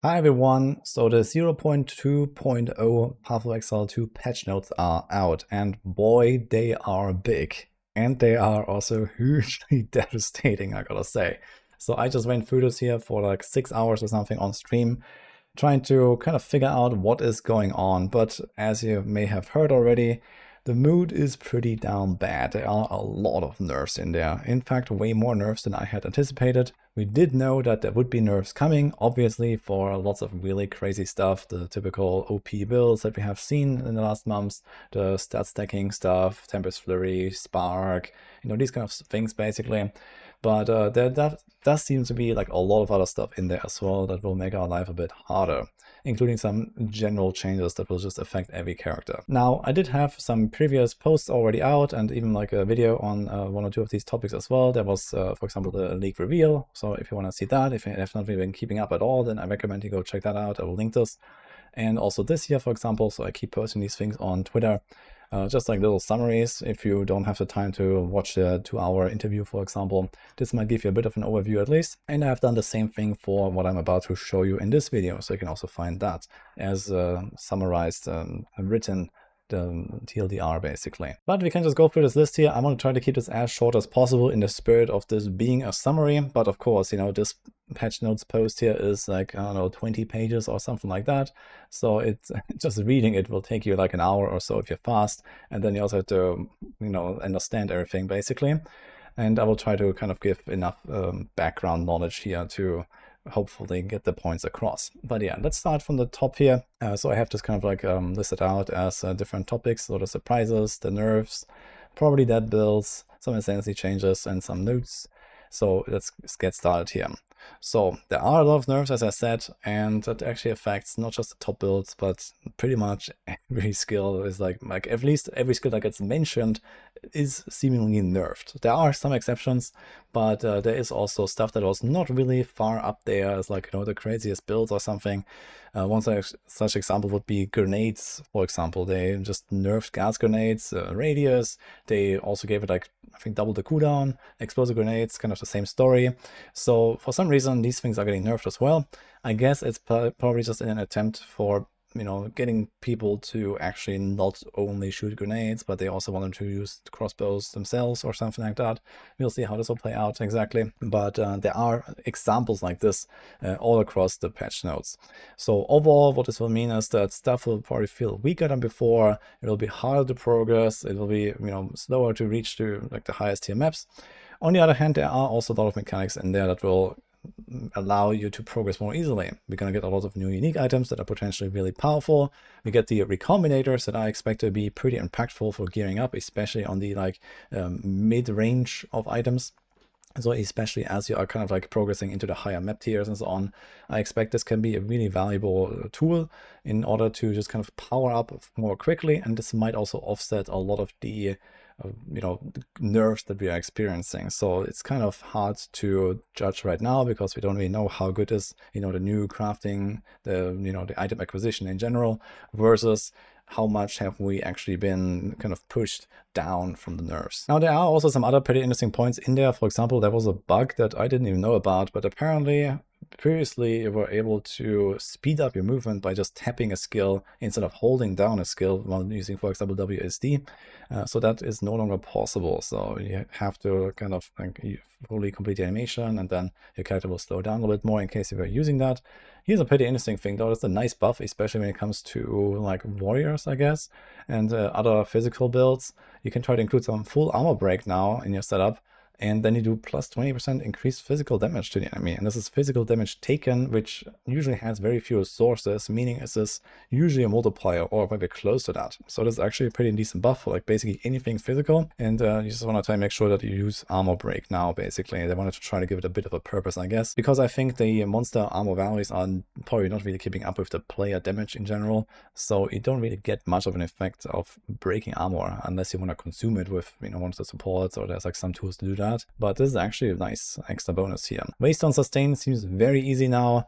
Hi everyone, so the 0.2.0 Path of Exile 2 patch notes are out, and boy, they are big. And they are also hugely devastating, I gotta say. So I just went through this here for like 6 hours or something on stream, trying to kind of figure out what is going on. But as you may have heard already, the mood is pretty down bad. There are a lot of nerfs in there. In fact, way more nerfs than I had anticipated. We did know that there would be nerfs coming, obviously, for lots of really crazy stuff, the typical OP builds that we have seen in the last months, the stat stacking stuff, Tempest Flurry, Spark, these kind of things basically. But there does seem to be like a lot of other stuff in there as well that will make our life a bit harder, including some general changes that will just affect every character. Now, I did have some previous posts already out and even like a video on one or two of these topics as well. There was, for example, the leak reveal. So if you want to see that, if you have not been keeping up at all, then I recommend you go check that out. I will link this. And also this year, for example, so I keep posting these things on Twitter. Just like little summaries, if you don't have the time to watch the 2-hour interview, for example. This might give you a bit of an overview at least. And I've done the same thing for what I'm about to show you in this video, so you can also find that as summarized and written the TLDR basically. But we can just go through this list here. I want to try to keep this as short as possible in the spirit of this being a summary. But of course, this patch notes post here is like, I don't know, 20 pages or something like that. So it's just reading it will take you like an hour or so if you're fast. And then you also have to, understand everything basically. And I will try to kind of give enough background knowledge here to hopefully get the points across. But yeah, let's start from the top here. So I have this kind of like listed out as different topics. So the surprises, the nerfs, probably dead builds, some Ascendancy changes, and some notes. So let's get started here. So there are a lot of nerfs, as I said, and that actually affects not just the top builds, but pretty much every skill is like at least every skill that gets mentioned is seemingly nerfed. There are some exceptions, but there is also stuff that was not really far up there as like, the craziest builds or something. One such example would be grenades, for example. They just nerfed gas grenades, radius. They also gave it like, I think, double the cooldown. Explosive grenades, kind of the same story. So for some reason, these things are getting nerfed as well. I guess it's probably just in an attempt for getting people to actually not only shoot grenades, but they also want them to use crossbows themselves or something like that. We'll see how this will play out exactly. But there are examples like this all across the patch notes. So overall, what this will mean is that stuff will probably feel weaker than before. It will be harder to progress. It will be, slower to reach to like the highest tier maps. On the other hand, there are also a lot of mechanics in there that will allow you to progress more easily. We're going to get a lot of new unique items that are potentially really powerful. We get the recombinators that I expect to be pretty impactful for gearing up, especially on the mid-range of items. So especially as you are kind of like progressing into the higher map tiers and so on, I expect this can be a really valuable tool in order to just kind of power up more quickly. And this might also offset a lot of the nerfs that we are experiencing. So it's kind of hard to judge right now because we don't really know how good is, the new crafting, the item acquisition in general versus how much have we actually been kind of pushed down from the nerfs. Now, there are also some other pretty interesting points in there. For example, there was a bug that I didn't even know about, but apparently previously you were able to speed up your movement by just tapping a skill instead of holding down a skill while using, for example, WSD. So that is no longer possible. So you have to kind of fully complete the animation, and then your character will slow down a little bit more in case you were using that. Here's a pretty interesting thing though. It's a nice buff, especially when it comes to like warriors, I guess, and other physical builds. You can try to include some full armor break now in your setup, and then you do plus 20% increased physical damage to the enemy. And this is physical damage taken, which usually has very few sources, meaning this is usually a multiplier or maybe close to that. So this is actually a pretty decent buff for like basically anything physical. And you just want to try and make sure that you use armor break now, basically. They wanted to try to give it a bit of a purpose, I guess, because I think the monster armor values are probably not really keeping up with the player damage in general. So you don't really get much of an effect of breaking armor unless you want to consume it with, one of the supports, or there's like some tools to do that. But this is actually a nice extra bonus here. Waste on sustain seems very easy now.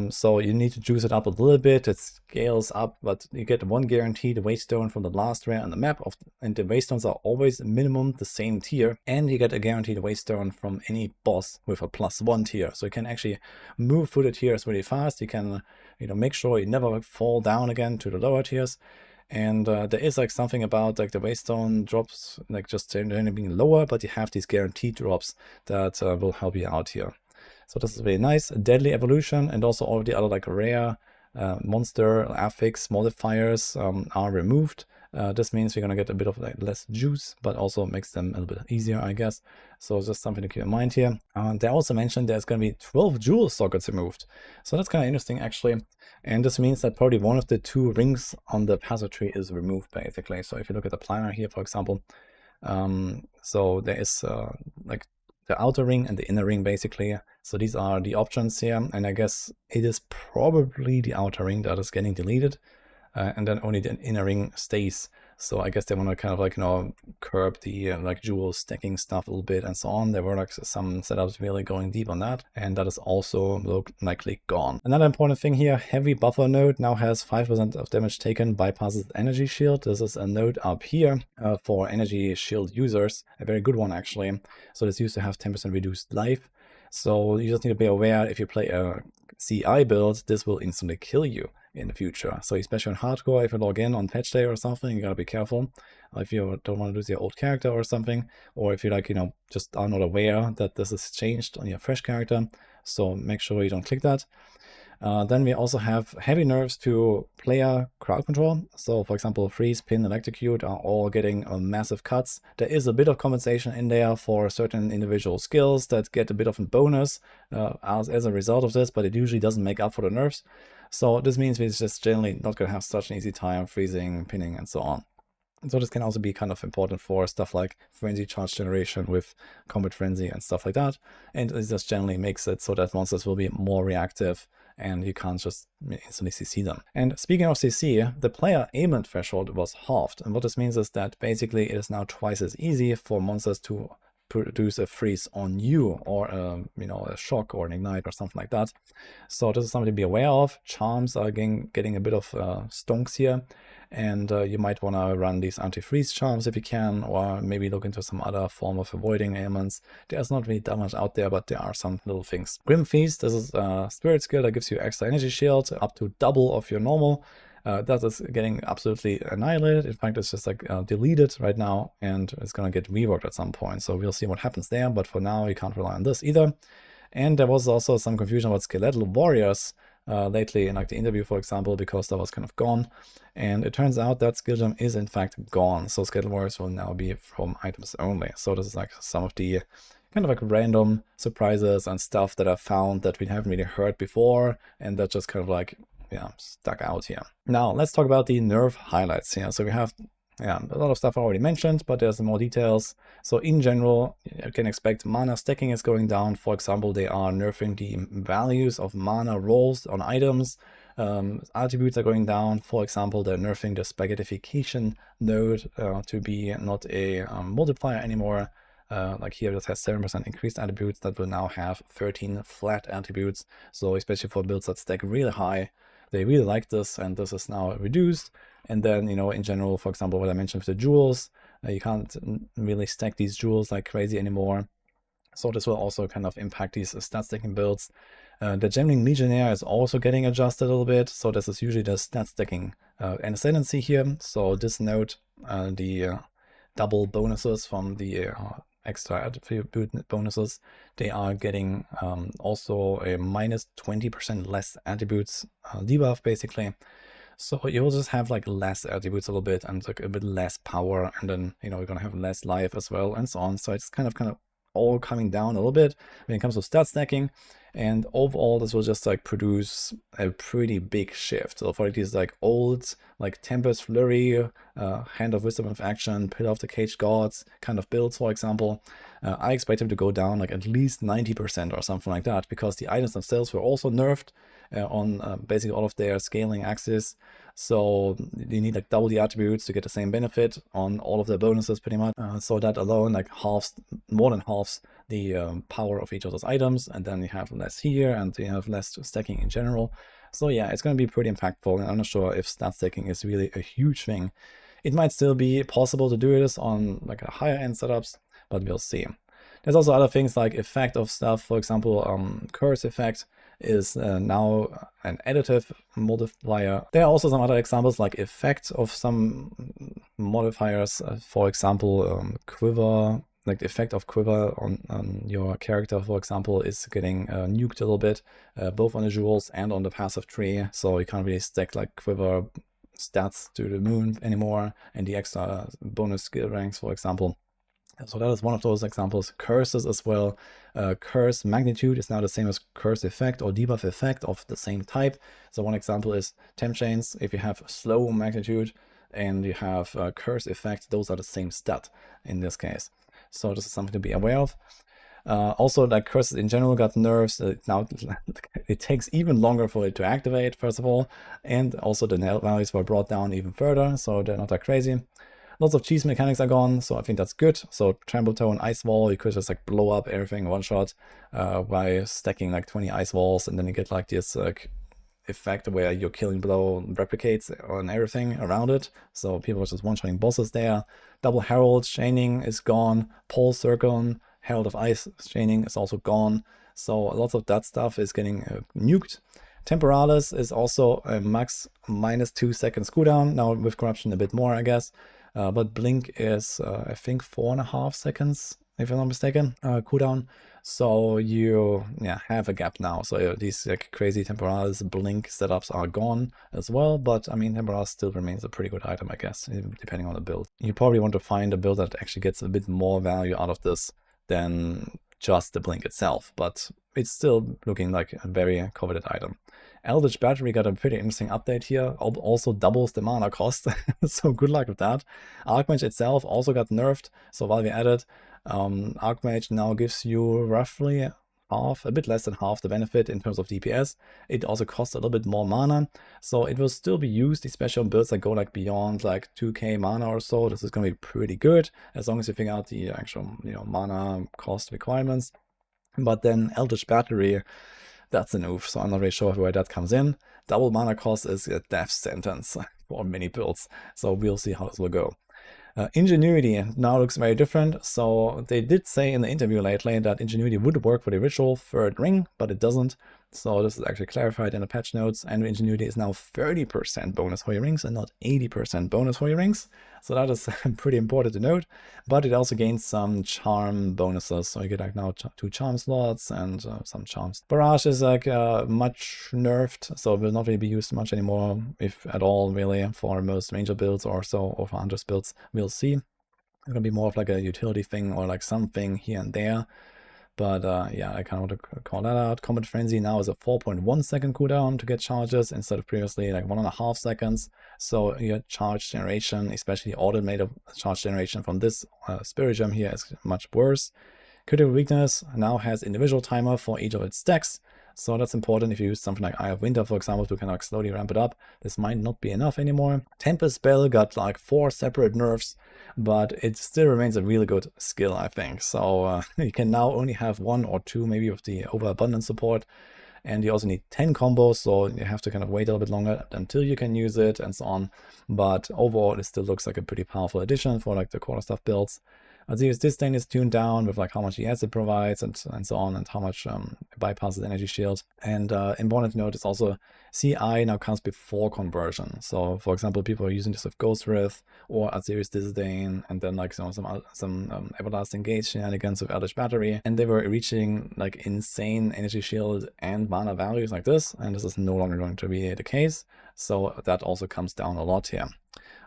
So you need to juice it up a little bit. It scales up, but you get one guaranteed waystone from the last rare on the map, and the waystones are always minimum the same tier, and you get a guaranteed waystone from any boss with a +1 tier. So you can actually move through the tiers really fast. You can, make sure you never fall down again to the lower tiers. And there is like something about like the waystone drops, like just generally being lower, but you have these guaranteed drops that will help you out here. So this is really nice. Deadly evolution, and also all the other like rare monster affix modifiers are removed. This means we're gonna get a bit of like less juice, but also makes them a little bit easier, I guess. So just something to keep in mind here. They also mentioned there's gonna be 12 jewel sockets removed. So that's kind of interesting actually. And this means that probably one of the 2 rings on the passive tree is removed basically. So if you look at the planner here, for example, so there is like the outer ring and the inner ring basically. So these are the options here, and I guess it is probably the outer ring that is getting deleted, and then only the inner ring stays. So I guess they want to kind of like, curb the like jewel stacking stuff a little bit and so on. There were like some setups really going deep on that, and that is also likely gone. Another important thing here, heavy buffer node now has 5% of damage taken, bypasses energy shield. This is a node up here for energy shield users, a very good one actually. So this used to have 10% reduced life. So you just need to be aware, if you play a CI build, this will instantly kill you in the future. So especially on hardcore, if you log in on patch day or something, you gotta be careful. If you don't want to lose your old character or something, or if you like, just are not aware that this is changed on your fresh character. So make sure you don't click that. Then we also have heavy nerfs to player crowd control. So for example, freeze, pin, electrocute are all getting massive cuts. There is a bit of compensation in there for certain individual skills that get a bit of a bonus as a result of this, but it usually doesn't make up for the nerfs. So this means we're just generally not going to have such an easy time freezing, pinning, and so on. So this can also be kind of important for stuff like frenzy charge generation with combat frenzy and stuff like that. And it just generally makes it so that monsters will be more reactive and you can't just instantly CC them. And speaking of CC, the player ailment threshold was halved. And what this means is that basically it is now twice as easy for monsters to produce a freeze on you, or a shock or an ignite or something like that. So this is something to be aware of. Charms are getting a bit of stonks here, and you might want to run these anti-freeze charms if you can, or maybe look into some other form of avoiding ailments. There's not really that much out there, but there are some little things. Grim Feast, this is a spirit skill that gives you extra energy shield, up to double of your normal. That is getting absolutely annihilated. In fact, it's just like deleted right now, and it's going to get reworked at some point. So we'll see what happens there, but for now you can't rely on this either. And there was also some confusion about skeletal warriors lately in like the interview, for example, because that was kind of gone. And it turns out that skill gem is in fact gone. So skeletal warriors will now be from items only. So this is like some of the kind of like random surprises and stuff that I found that we haven't really heard before, and that just kind of like stuck out here. Now let's talk about the nerf highlights here. So we have a lot of stuff I already mentioned, but there's more details. So in general, you can expect mana stacking is going down. For example, they are nerfing the values of mana rolls on items. Attributes are going down. For example, they're nerfing the spaghettification node to be not a multiplier anymore. Like here, this has 7% increased attributes that will now have 13 flat attributes. So especially for builds that stack really high, they really like this, and this is now reduced. And then, in general, for example, what I mentioned with the jewels, you can't really stack these jewels like crazy anymore. So this will also kind of impact these stat stacking builds. The Gemling Legionnaire is also getting adjusted a little bit. So this is usually the stat stacking ascendancy here. So this node, the double bonuses from the extra attribute bonuses, they are getting also a minus 20% less attributes debuff basically. So you'll just have like less attributes a little bit, and like a bit less power, and then you're gonna have less life as well, and so on. So it's kind of all coming down a little bit when it comes to stat stacking, and overall this will just like produce a pretty big shift. So for these like old like Tempest Flurry, Hand of Wisdom of Action, Pillar of the Caged Gods kind of builds, for example, I expect them to go down like at least 90% or something like that, because the items themselves were also nerfed on basically all of their scaling axis. So you need like double the attributes to get the same benefit on all of the bonuses pretty much. So that alone like more than halves the power of each of those items, and then you have less here, and you have less stacking in general. So yeah, it's going to be pretty impactful, and I'm not sure if stat stacking is really a huge thing. It might still be possible to do this on like a higher end setups, but we'll see. There's also other things like effect of stuff. For example, curse effect is now an additive modifier. There are also some other examples like effect of some modifiers. For example, quiver, like the effect of quiver on your character, for example, is getting nuked a little bit, both on the jewels and on the passive tree. So you can't really stack like quiver stats to the moon anymore, and the extra bonus skill ranks, for example. So that is one of those examples. Curses as well. Curse magnitude is now the same as curse effect or debuff effect of the same type. So one example is temp chains. If you have slow magnitude and you have curse effect, those are the same stat in this case. So this is something to be aware of. Also, like curses in general got nerfs. Now it takes even longer for it to activate, first of all, and also the nail values were brought down even further, so they're not that crazy. Lots of cheese mechanics are gone, so I think that's good. So Trample Toe and Ice Wall, you could just like blow up everything one shot by stacking like 20 ice walls, and then you get like this effect where your killing blow replicates on everything around it. So people are just one-shotting bosses there. Double Herald chaining is gone. Pole Circle, Herald of Ice chaining is also gone. So lots of that stuff is getting nuked. Temporalis is also a max -2 seconds cooldown. Now with Corruption a bit more, I guess. But Blink is, I think, 4.5 seconds, if I'm not mistaken, cooldown. So you have a gap now. So these like crazy Temporalis Blink setups are gone as well. But I mean, Temporalis still remains a pretty good item, I guess, depending on the build. You probably want to find a build that actually gets a bit more value out of this than just the Blink itself. But it's still looking like a very coveted item. Eldritch Battery got a pretty interesting update here, also doubles the mana cost, so good luck with that. Archmage itself also got nerfed, so while we added, Archmage now gives you roughly half, a bit less than half the benefit in terms of DPS. It also costs a little bit more mana, so it will still be used, especially on builds that go like beyond like 2k mana or so. This is going to be pretty good, as long as you figure out the actual mana cost requirements. But then Eldritch Battery, that's a noof, so I'm not really sure where that comes in. Double mana cost is a death sentence for many builds, so we'll see how this will go. Ingenuity now looks very different. So they did say in the interview lately that Ingenuity would work for the ritual third ring, but it doesn't. So this is actually clarified in the patch notes, and Ingenuity is now 30% bonus for your rings and not 80% bonus for your rings. So that is pretty important to note, but it also gains some charm bonuses. So you get like now 2 charm slots and some charms. Barrage is like much nerfed, so it will not really be used much anymore, if at all really, for most ranger builds or so, or for hunters builds. We'll see. It's gonna be more of like a utility thing or like something here and there. But yeah, I kind of want to call that out. Combat Frenzy now is a 4.1 second cooldown to get charges instead of previously like 1.5 seconds. So your charge generation, especially automated charge generation from this Spirit Gem here, is much worse. Critical Weakness now has individual timer for each of its stacks. So that's important if you use something like Eye of Winter, for example, to kind of slowly ramp it up. This might not be enough anymore. Tempest Spell got like 4 separate nerfs, but it still remains a really good skill, I think. So you can now only have 1 or 2 maybe with the overabundant support. And you also need 10 combos, so you have to kind of wait a little bit longer until you can use it and so on. But overall, it still looks like a pretty powerful addition for like the quarterstaff builds. Azir's Disdain is tuned down with like how much ES it provides and so on, and how much it bypasses energy shield. And important to note is also CI now comes before conversion. So for example, people are using this with Ghost Wrath or Azir's Disdain, and then like some Everlasting Gate shenanigans with Eldritch Battery, and they were reaching like insane energy shield and mana values like this, and this is no longer going to be the case. So that also comes down a lot here.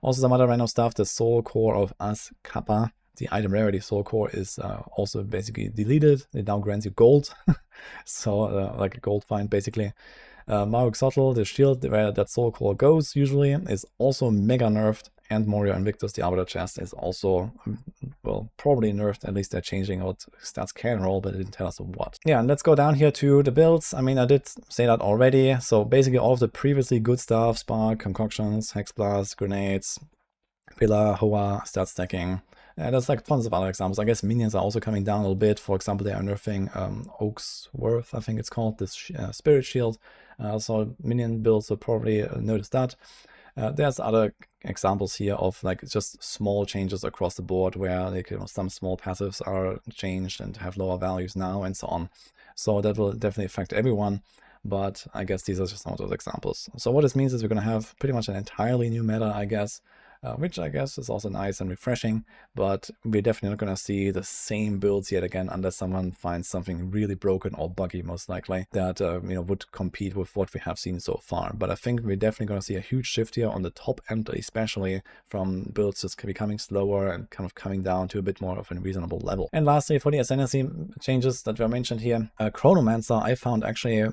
Also some other random stuff, the Soul Core of As Kappa. The item rarity Soul Core is also basically deleted. It now grants you gold, so like a gold find basically. Maruk the shield where that Soul Core goes usually, is also mega nerfed, and Morio Invictus, the Arbiter chest, is also, well, probably nerfed. At least they're changing what stats can roll, but it didn't tell us what. Yeah, and let's go down here to the builds. I mean, I did say that already. So basically all of the previously good stuff, Spark, Concoctions, Hex Blast, Grenades, Pillar, Hoa, stat stacking, And there's like tons of other examples. I guess minions are also coming down a little bit. For example, they are nerfing Oak's Worth, I think it's called, this spirit shield. So minion builds will probably notice that. There's other examples here of like just small changes across the board where like, some small passives are changed and have lower values now and so on. So that will definitely affect everyone. But I guess these are just some of those examples. So what this means is we're going to have pretty much an entirely new meta, I guess, which I guess is also nice and refreshing, but we're definitely not going to see the same builds yet again unless someone finds something really broken or buggy, most likely, that would compete with what we have seen so far. But I think we're definitely going to see a huge shift here on the top end, especially from builds just becoming slower and kind of coming down to a bit more of a reasonable level. And lastly, for the Ascendancy changes that were mentioned here, Chronomancer I found actually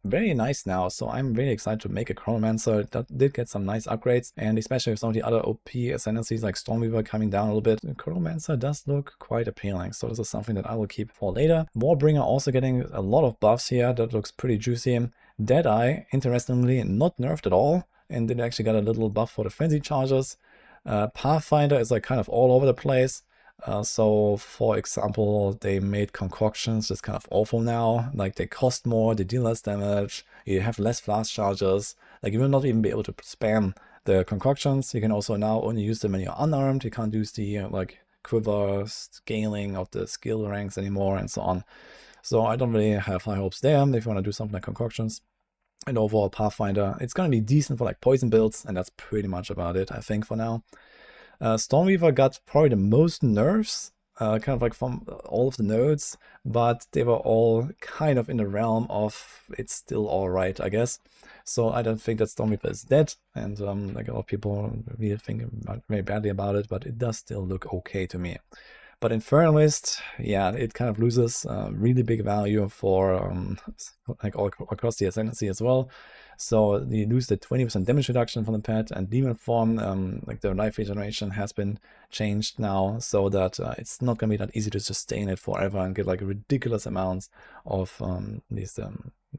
very nice now, so I'm really excited to make a Chronomancer. That did get some nice upgrades, and especially with some of the other OP Ascendancies like Stormweaver coming down a little bit, Chronomancer does look quite appealing, so this is something that I will keep for later. Warbringer also getting a lot of buffs here, that looks pretty juicy. Deadeye, interestingly, not nerfed at all, and it actually got a little buff for the frenzy charges. Pathfinder is like kind of all over the place. So for example, they made concoctions just kind of awful now. Like they cost more, they deal less damage, you have less flash charges. Like you will not even be able to spam the concoctions. You can also now only use them when you're unarmed. You can't use the like quiver scaling of the skill ranks anymore and so on. So I don't really have high hopes there if you want to do something like concoctions. And overall Pathfinder, it's going to be decent for like poison builds, and that's pretty much about it, I think, for now. Stormweaver got probably the most nerfs, kind of like from all of the nodes, but they were all kind of in the realm of it's still alright, I guess. So I don't think that Stormweaver is dead, and like a lot of people really think very badly about it, but it does still look okay to me. But Infernalist, yeah, it kind of loses really big value for like all across the Ascendancy as well. So you lose the 20% damage reduction from the pet, and Demon Form, like the life regeneration has been changed now, so that it's not going to be that easy to sustain it forever and get like ridiculous amounts of these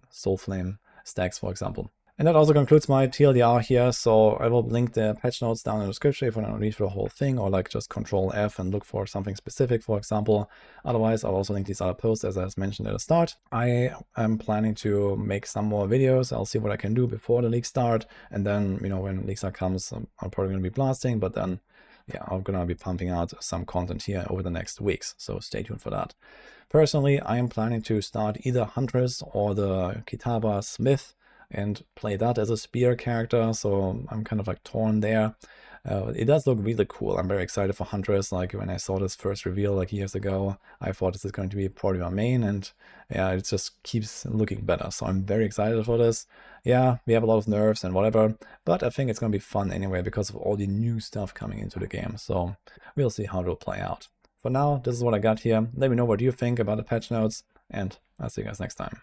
Soul Flame stacks, for example. And that also concludes my TLDR here, so I will link the patch notes down in the description if you want to read through the whole thing, or like just Control F and look for something specific, for example. Otherwise, I'll also link these other posts as I mentioned at the start. I am planning to make some more videos. I'll see what I can do before the league start, and then, when league start comes, I'm probably going to be blasting, but then, yeah, I'm going to be pumping out some content here over the next weeks, so stay tuned for that. Personally, I am planning to start either Huntress or the Kitaba Smith, and play that as a spear character, so I'm kind of like torn there. It does look really cool. I'm very excited for Huntress. Like when I saw this first reveal like years ago, I thought this is going to be probably my main, and yeah, it just keeps looking better. So I'm very excited for this. Yeah, we have a lot of nerfs and whatever, but I think it's going to be fun anyway because of all the new stuff coming into the game. So we'll see how it will play out. For now, this is what I got here. Let me know what you think about the patch notes, and I'll see you guys next time.